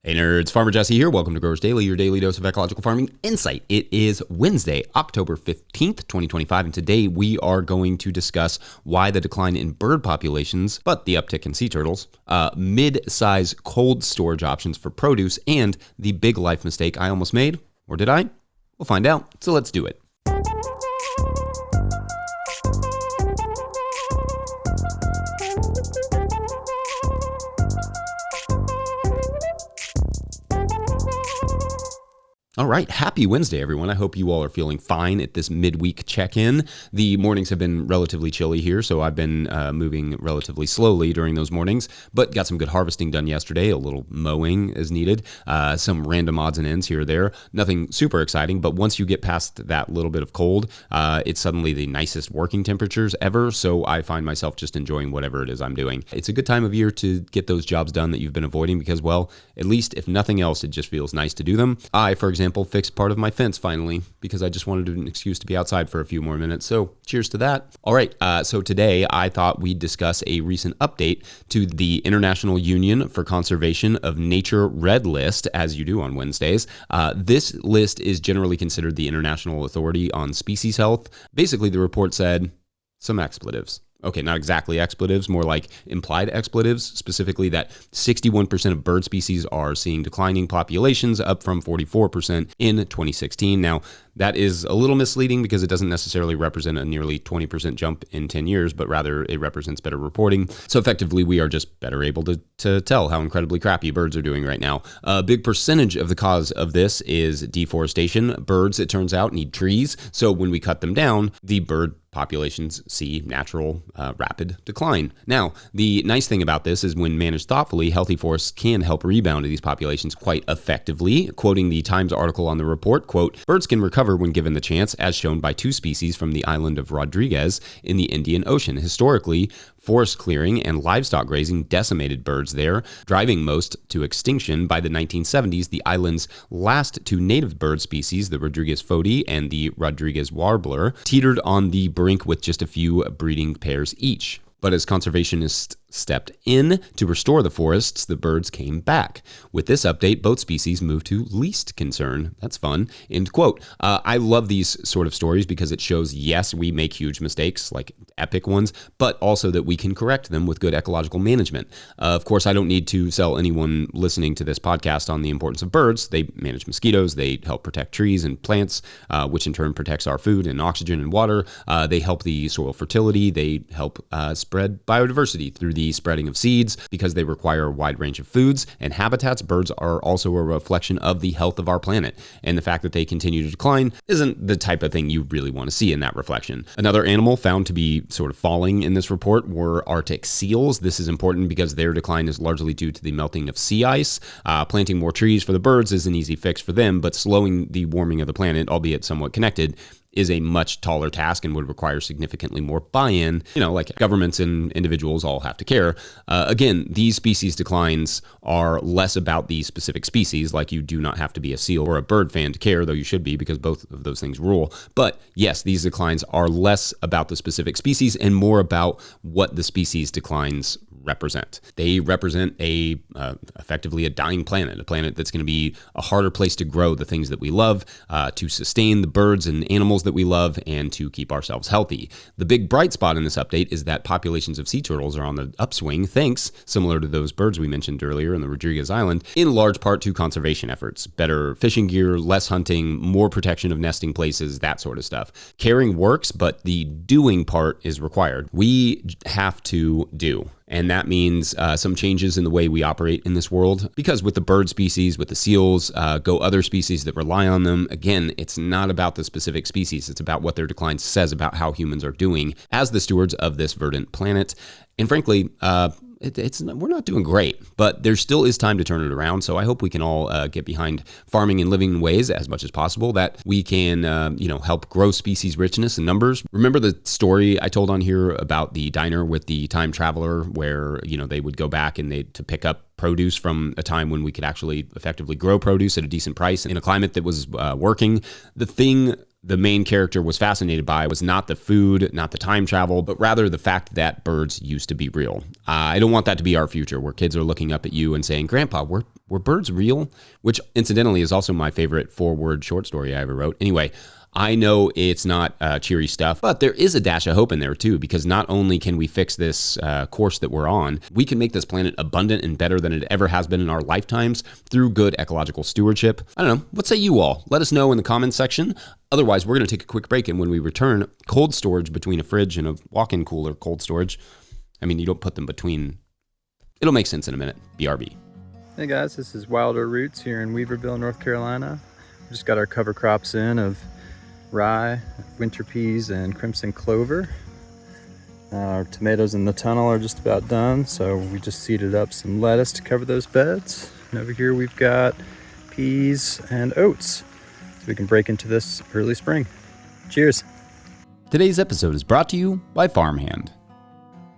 Hey nerds, Farmer Jesse here. Welcome to Growers Daily, your daily dose of ecological farming insight. It is Wednesday, October 15th, 2025, and today we are going to discuss why the decline in bird populations, but the uptick in sea turtles, mid-size cold storage options for produce, and the big life mistake I almost made. Or did I? We'll find out, so let's do it. All right, happy Wednesday, everyone. I hope you all are feeling fine at this midweek check-in. The mornings have been relatively chilly here, so I've been moving relatively slowly during those mornings, but got some good harvesting done yesterday, a little mowing as needed, some random odds and ends here or there. Nothing super exciting, but once you get past that little bit of cold, it's suddenly the nicest working temperatures ever, so I find myself just enjoying whatever it is I'm doing. It's a good time of year to get those jobs done that you've been avoiding because, well, at least if nothing else, it just feels nice to do them. I, for example, fixed part of my fence finally because I just wanted an excuse to be outside for a few more minutes. So cheers to that. All right. So today I thought we'd discuss a recent update to the International Union for Conservation of Nature Red List, as you do on Wednesdays. This list is generally considered the international authority on species health. Basically, the report said some expletives. Okay, not exactly expletives, more like implied expletives, specifically that 61% of bird species are seeing declining populations, up from 44% in 2016. Now, that is a little misleading because it doesn't necessarily represent a nearly 20% jump in 10 years, but rather it represents better reporting. So effectively, we are just better able to tell how incredibly crappy birds are doing right now. A big percentage of the cause of this is deforestation. Birds, it turns out, need trees. So when we cut them down, the bird populations see natural rapid decline. Now, the nice thing about this is when managed thoughtfully, healthy forests can help rebound these populations quite effectively. Quoting the Times article on the report, quote, "Birds can recover when given the chance, as shown by two species from the island of Rodriguez in the Indian Ocean. Historically, forest clearing and livestock grazing decimated birds there, driving most to extinction. By the 1970s, the island's last two native bird species, the Rodriguez foti and the Rodriguez warbler, teetered on the brink with just a few breeding pairs each. But as conservationists stepped in to restore the forests, the birds came back. With this update, both species moved to least concern." That's fun. End quote. I love these sort of stories because it shows, yes, we make huge mistakes, like epic ones, but also that we can correct them with good ecological management. Of course, I don't need to sell anyone listening to this podcast on the importance of birds. They manage mosquitoes. They help protect trees and plants, which in turn protects our food and oxygen and water. They help the soil fertility. They help spread biodiversity through the spreading of seeds because they require a wide range of foods and habitats. Birds are also a reflection of the health of our planet, and the fact that they continue to decline isn't the type of thing you really want to see in that reflection. Another animal found to be sort of falling in this report were Arctic seals. This is important because their decline is largely due to the melting of sea ice. Planting more trees for the birds is an easy fix for them, but slowing the warming of the planet, albeit somewhat connected, is a much taller task and would require significantly more buy-in. Like governments and individuals all have to care. Again, these species declines are less about the specific species, like you do not have to be a seal or a bird fan to care, though you should be because both of those things rule. But yes, these declines are less about the specific species and more about what the species declines represent. They represent effectively a dying planet, a planet that's going to be a harder place to grow the things that we love, to sustain the birds and animals that we love, and to keep ourselves healthy. The big bright spot in this update is that populations of sea turtles are on the upswing, thanks, similar to those birds we mentioned earlier in the Rodriguez Island, in large part to conservation efforts. Better fishing gear, less hunting, more protection of nesting places, that sort of stuff. Caring works, but the doing part is required. We have to do. And that means some changes in the way we operate in this world. Because with the bird species, with the seals, go other species that rely on them. Again, it's not about the specific species. It's about what their decline says about how humans are doing as the stewards of this verdant planet. And frankly, we're not doing great, but there still is time to turn it around. So I hope we can all get behind farming and living in ways as much as possible that we can, help grow species richness and numbers. Remember the story I told on here about the diner with the time traveler where, they would go back and to pick up produce from a time when we could actually effectively grow produce at a decent price in a climate that was working. The thing the main character was fascinated by was not the food, not the time travel, but rather the fact that birds used to be real. I don't want that to be our future, where kids are looking up at you and saying, "Grandpa, Were birds real? Which, incidentally, is also my favorite 4-word short story I ever wrote. Anyway, I know it's not cheery stuff, but there is a dash of hope in there too, because not only can we fix this course that we're on, we can make this planet abundant and better than it ever has been in our lifetimes through good ecological stewardship. I don't know. What say you all? Let us know in the comments section. Otherwise, we're going to take a quick break, and when we return, cold storage between a fridge and a walk-in cooler, cold storage. I mean, you don't put them between. It'll make sense in a minute. BRB. Hey guys, this is Wilder Roots here in Weaverville, North Carolina. We just got our cover crops in of rye, winter peas, and crimson clover. Our tomatoes in the tunnel are just about done, so we just seeded up some lettuce to cover those beds. And over here we've got peas and oats, so we can break into this early spring. Cheers! Today's episode is brought to you by Farmhand.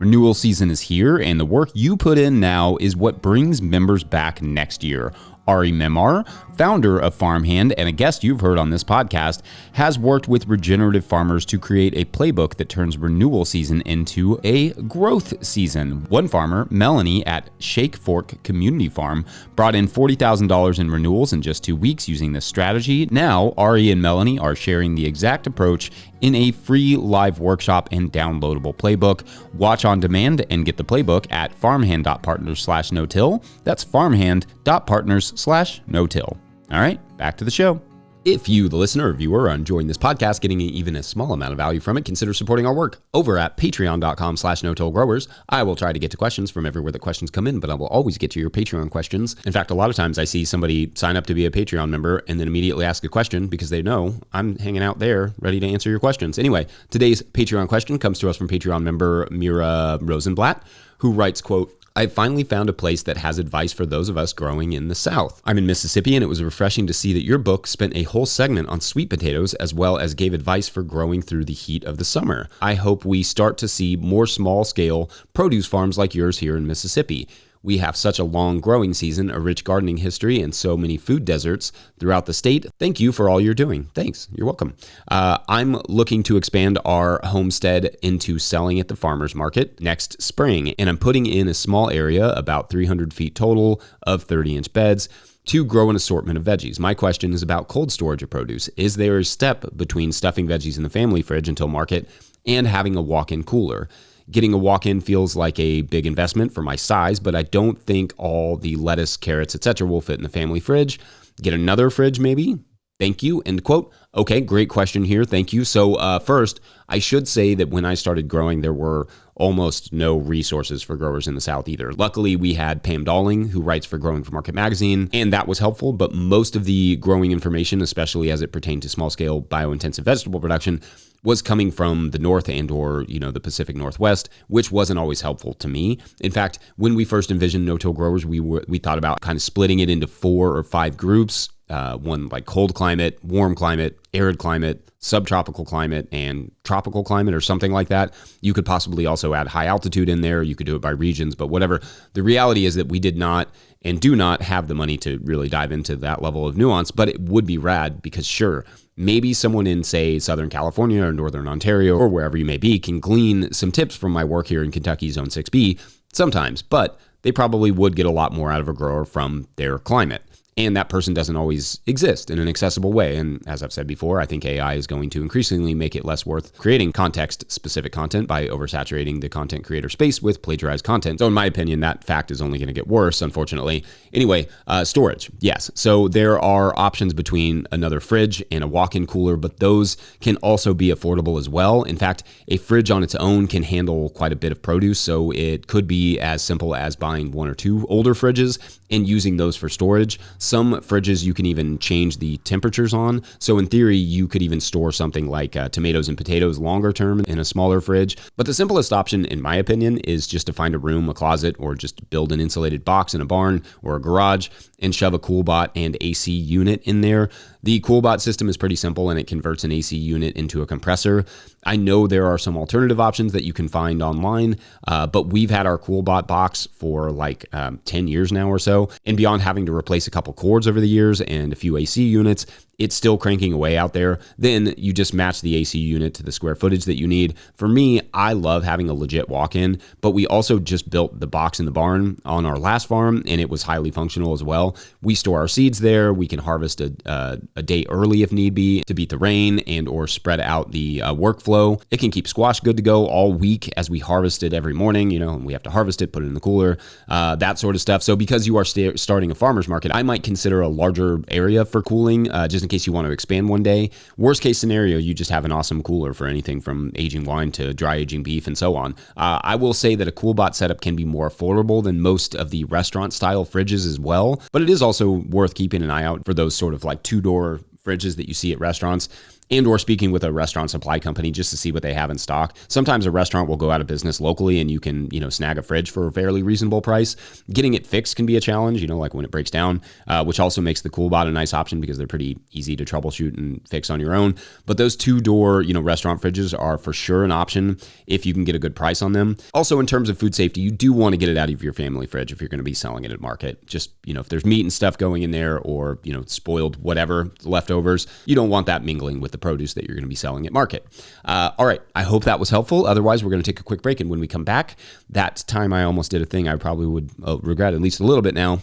Renewal season is here, and the work you put in now is what brings members back next year. Ari Memar, founder of Farmhand and a guest you've heard on this podcast, has worked with regenerative farmers to create a playbook that turns renewal season into a growth season. One farmer, Melanie at Shake Fork Community Farm, brought in $40,000 in renewals in just 2 weeks using this strategy. Now, Ari and Melanie are sharing the exact approach in a free live workshop and downloadable playbook. Watch on demand and get the playbook at farmhand.partners/no-till. That's farmhand.partners/no-till. All right, back to the show. If you, the listener or viewer, are enjoying this podcast, getting even a small amount of value from it, consider supporting our work over at patreon.com/no-till-growers. I will try to get to questions from everywhere the questions come in, but I will always get to your Patreon questions. In fact, a lot of times I see somebody sign up to be a Patreon member and then immediately ask a question because they know I'm hanging out there ready to answer your questions. Anyway, today's Patreon question comes to us from Patreon member Mira Rosenblatt, who writes, quote, I finally found a place that has advice for those of us growing in the South. I'm in Mississippi, and it was refreshing to see that your book spent a whole segment on sweet potatoes as well as gave advice for growing through the heat of the summer. I hope we start to see more small-scale produce farms like yours here in Mississippi. We have such a long growing season, a rich gardening history, and so many food deserts throughout the state. Thank you for all you're doing. Thanks. You're welcome. I'm looking to expand our homestead into selling at the farmer's market next spring, and I'm putting in a small area, about 300 feet total, of 30-inch beds, to grow an assortment of veggies. My question is about cold storage of produce. Is there a step between stuffing veggies in the family fridge until market and having a walk-in cooler? Getting a walk-in feels like a big investment for my size, but I don't think all the lettuce, carrots, etc. will fit in the family fridge. Get another fridge, maybe? Thank you. End quote. Okay, great question here. Thank you. So first, I should say that when I started growing, there were almost no resources for growers in the South either. Luckily, we had Pam Dalling, who writes for Growing for Market magazine, and that was helpful, but most of the growing information, especially as it pertained to small-scale biointensive vegetable production, was coming from the North and or, the Pacific Northwest, which wasn't always helpful to me. In fact, when we first envisioned no-till growers, we thought about kind of splitting it into 4 or 5 groups, one like cold climate, warm climate, arid climate, subtropical climate, and tropical climate or something like that. You could possibly also add high altitude in there. You could do it by regions, but whatever. The reality is that we did not and do not have the money to really dive into that level of nuance, but it would be rad because sure, maybe someone in, say, Southern California or Northern Ontario or wherever you may be can glean some tips from my work here in Kentucky Zone 6B sometimes, but they probably would get a lot more out of a grower from their climate. And that person doesn't always exist in an accessible way. And as I've said before, I think AI is going to increasingly make it less worth creating context-specific content by oversaturating the content creator space with plagiarized content. So in my opinion, that fact is only going to get worse, unfortunately. Anyway, storage. Yes. So there are options between another fridge and a walk-in cooler, but those can also be affordable as well. In fact, a fridge on its own can handle quite a bit of produce. So it could be as simple as buying 1 or 2 older fridges and using those for storage. Some fridges you can even change the temperatures on. So in theory, you could even store something like tomatoes and potatoes longer term in a smaller fridge. But the simplest option, in my opinion, is just to find a room, a closet, or just build an insulated box in a barn or a garage and shove a CoolBot and AC unit in there. The CoolBot system is pretty simple and it converts an AC unit into a compressor. I know there are some alternative options that you can find online, but we've had our CoolBot box for like 10 years now or so. so. And beyond having to replace a couple cords over the years and a few AC units, it's still cranking away out there. Then you just match the AC unit to the square footage that you need. For me, I love having a legit walk-in, but we also just built the box in the barn on our last farm, and it was highly functional as well. We store our seeds there. We can harvest a day early if need be to beat the rain and or spread out the workflow. It can keep squash good to go all week as we harvest it every morning. And we have to harvest it, put it in the cooler, that sort of stuff. So because you are starting a farmer's market, I might consider a larger area for cooling, just in case you want to expand one day. Worst case scenario, you just have an awesome cooler for anything from aging wine to dry aging beef and so on. I will say that a CoolBot setup can be more affordable than most of the restaurant style fridges as well, but it is also worth keeping an eye out for those sort of like two-door fridges that you see at restaurants, and or speaking with a restaurant supply company just to see what they have in stock. Sometimes a restaurant will go out of business locally and you can, snag a fridge for a fairly reasonable price. Getting it fixed can be a challenge, like when it breaks down, which also makes the CoolBot a nice option because they're pretty easy to troubleshoot and fix on your own. But those two-door, restaurant fridges are for sure an option if you can get a good price on them. Also, in terms of food safety, you do want to get it out of your family fridge if you're going to be selling it at market. Just, if there's meat and stuff going in there or, spoiled whatever, leftovers, you don't want that mingling with the produce that you're going to be selling at market. All right. I hope that was helpful. Otherwise, we're going to take a quick break. And when we come back, that time I almost did a thing I probably would regret at least a little bit now.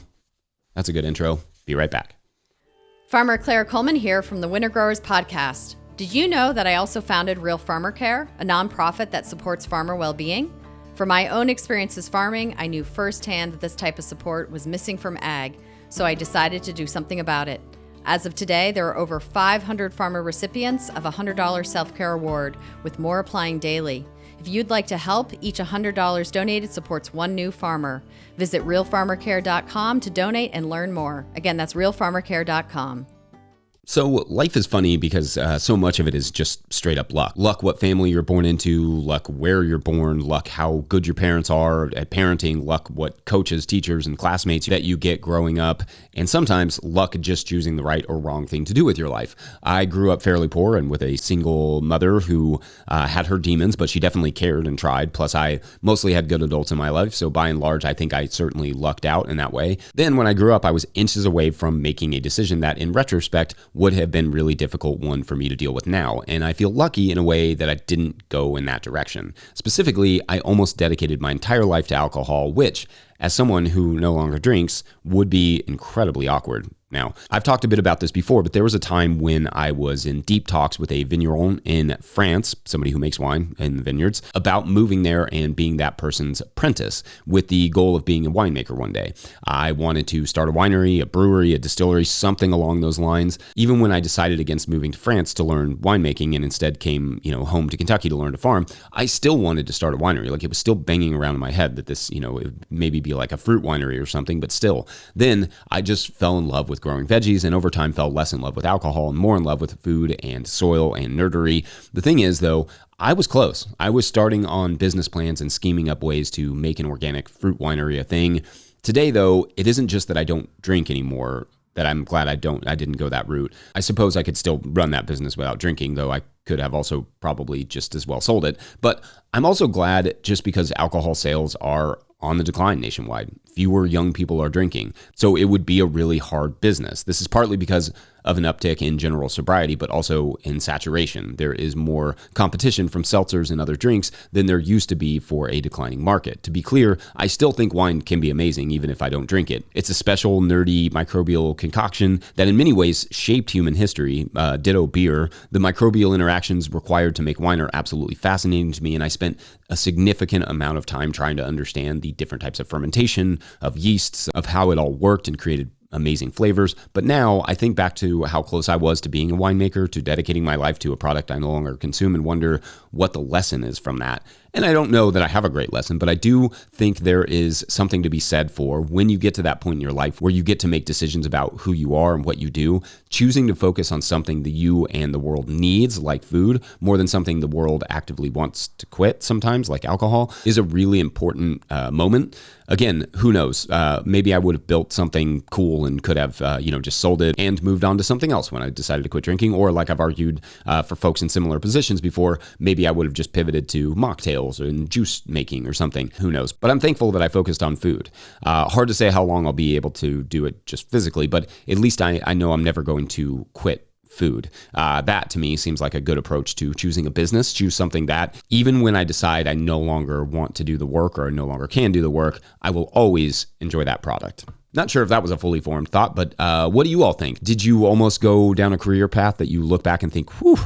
That's a good intro. Be right back. Farmer Claire Coleman here from the Winter Growers Podcast. Did you know that I also founded Real Farmer Care, a nonprofit that supports farmer well-being? From my own experiences farming, I knew firsthand that this type of support was missing from ag, so I decided to do something about it. As of today, there are over 500 farmer recipients of a $100 self-care award, with more applying daily. If you'd like to help, each $100 donated supports one new farmer. Visit realfarmercare.com to donate and learn more. Again, that's realfarmercare.com. So life is funny because so much of it is just straight up luck. Luck what family you're born into, luck where you're born, luck how good your parents are at parenting, luck what coaches, teachers, and classmates that you get growing up, and sometimes luck just choosing the right or wrong thing to do with your life. I grew up fairly poor and with a single mother who had her demons, but she definitely cared and tried. Plus, I mostly had good adults in my life, so by and large, I think I certainly lucked out in that way. Then when I grew up, I was inches away from making a decision that, in retrospect, would have been really difficult one for me to deal with now. And I feel lucky in a way that I didn't go in that direction. Specifically, I almost dedicated my entire life to alcohol, which, as someone who no longer drinks, would be incredibly awkward. Now, I've talked a bit about this before, but there was a time when I was in deep talks with a vigneron in France, somebody who makes wine in the vineyards, about moving there and being that person's apprentice with the goal of being a winemaker one day. I wanted to start a winery, a brewery, a distillery, something along those lines. Even when I decided against moving to France to learn winemaking and instead came, home to Kentucky to learn to farm, I still wanted to start a winery. Like, it was still banging around in my head that this, it would maybe be like a fruit winery or something, but still. Then I just fell in love with growing veggies, and over time fell less in love with alcohol and more in love with food and soil and nerdery. The thing is, though, I was close. I was starting on business plans and scheming up ways to make an organic fruit winery a thing. Today, though, it isn't just that I don't drink anymore, that I'm glad I didn't go that route. I suppose I could still run that business without drinking, though I could have also probably just as well sold it. But I'm also glad, just because alcohol sales are on the decline nationwide. Fewer young people are drinking, so it would be a really hard business. This is partly because of an uptick in general sobriety, but also in saturation. There is more competition from seltzers and other drinks than there used to be for a declining market. To be clear, I still think wine can be amazing even if I don't drink it. It's a special, nerdy, microbial concoction that in many ways shaped human history. Ditto beer. The microbial interactions required to make wine are absolutely fascinating to me, and I spent a significant amount of time trying to understand the different types of fermentation, of yeasts, of how it all worked and created amazing flavors. But now I think back to how close I was to being a winemaker, to dedicating my life to a product I no longer consume, and wonder what the lesson is from that. And I don't know that I have a great lesson, but I do think there is something to be said for when you get to that point in your life where you get to make decisions about who you are and what you do, choosing to focus on something that you and the world needs, like food, more than something the world actively wants to quit sometimes, like alcohol, is a really important moment. Again, who knows? Maybe I would have built something cool and could have, just sold it and moved on to something else when I decided to quit drinking. Or like I've argued for folks in similar positions before, maybe I would have just pivoted to mocktails sales and juice making or something. Who knows? But I'm thankful that I focused on food. Hard to say how long I'll be able to do it just physically, but at least I know I'm never going to quit food. That to me seems like a good approach to choosing a business. Choose something that even when I decide I no longer want to do the work or no longer can do the work, I will always enjoy that product. Not sure if that was a fully formed thought, but what do you all think? Did you almost go down a career path that you look back and think, whew?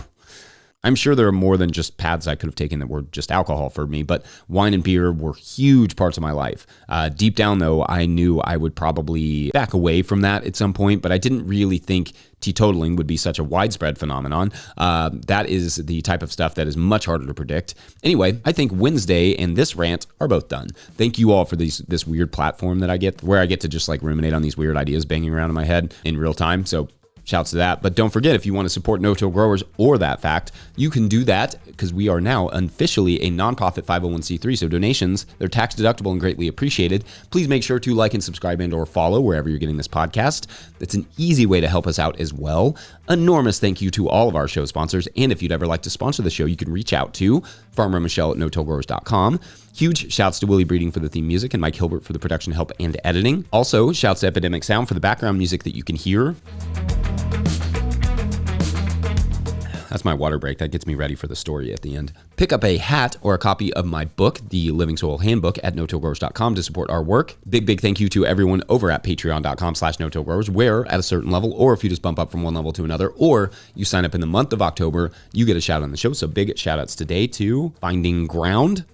I'm sure there are more than just paths I could have taken that were just alcohol for me, but wine and beer were huge parts of my life. Deep down, though, I knew I would probably back away from that at some point, but I didn't really think teetotaling would be such a widespread phenomenon. That is the type of stuff that is much harder to predict. Anyway, I think Wednesday and this rant are both done. Thank you all for this weird platform that I get, where I get to just like ruminate on these weird ideas banging around in my head in real time. So shouts to that. But don't forget, if you want to support No-Till Growers or That Fact, you can do that because we are now officially a nonprofit 501c3. So donations, they're tax deductible and greatly appreciated. Please make sure to like and subscribe and or follow wherever you're getting this podcast. That's an easy way to help us out as well. Enormous thank you to all of our show sponsors. And if you'd ever like to sponsor the show, you can reach out to Farmer Michelle at no-tillgrowers.com. Huge shouts to Willie Breeding for the theme music and Mike Hilbert for the production help and editing. Also, shouts to Epidemic Sound for the background music that you can hear. That's my water break. That gets me ready for the story at the end. Pick up a hat or a copy of my book, The Living Soil Handbook, at no-tillgrowers.com to support our work. Big thank you to everyone over at patreon.com/no-tillgrowers, where at a certain level, or if you just bump up from one level to another, or you sign up in the month of October, you get a shout on the show. So big shout outs today to Finding Ground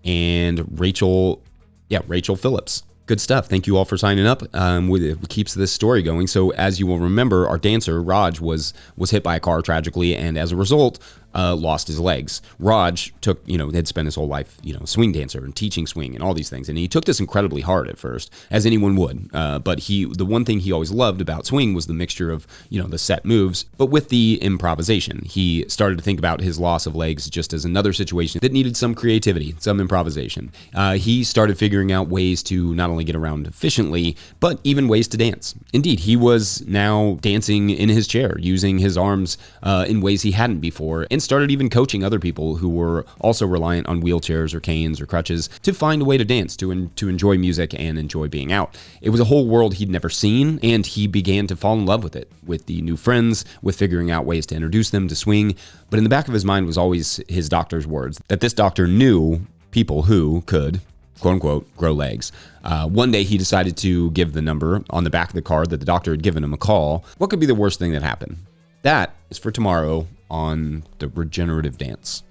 and Rachel Phillips. Good stuff. Thank you all for signing up. It keeps this story going. So as you will remember, our dancer, Raj, was hit by a car tragically, and as a result, lost his legs. Raj had spent his whole life, swing dancer and teaching swing and all these things. And he took this incredibly hard at first, as anyone would. But the one thing he always loved about swing was the mixture of, the set moves, but with the improvisation. He started to think about his loss of legs just as another situation that needed some creativity, some improvisation. He started figuring out ways to not only get around efficiently, but even ways to dance. Indeed, he was now dancing in his chair, using his arms in ways he hadn't before, and started even coaching other people who were also reliant on wheelchairs or canes or crutches to find a way to dance, to enjoy music and enjoy being out. It was a whole world he'd never seen, and he began to fall in love with it, with the new friends, with figuring out ways to introduce them to swing. But in the back of his mind was always his doctor's words, that this doctor knew people who could, quote unquote, grow legs. One day he decided to give the number on the back of the card that the doctor had given him a call. What could be the worst thing that happened? That is for tomorrow on the regenerative dance.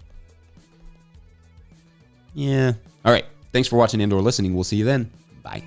Yeah. All right. Thanks for watching and or listening. We'll see you then. Bye.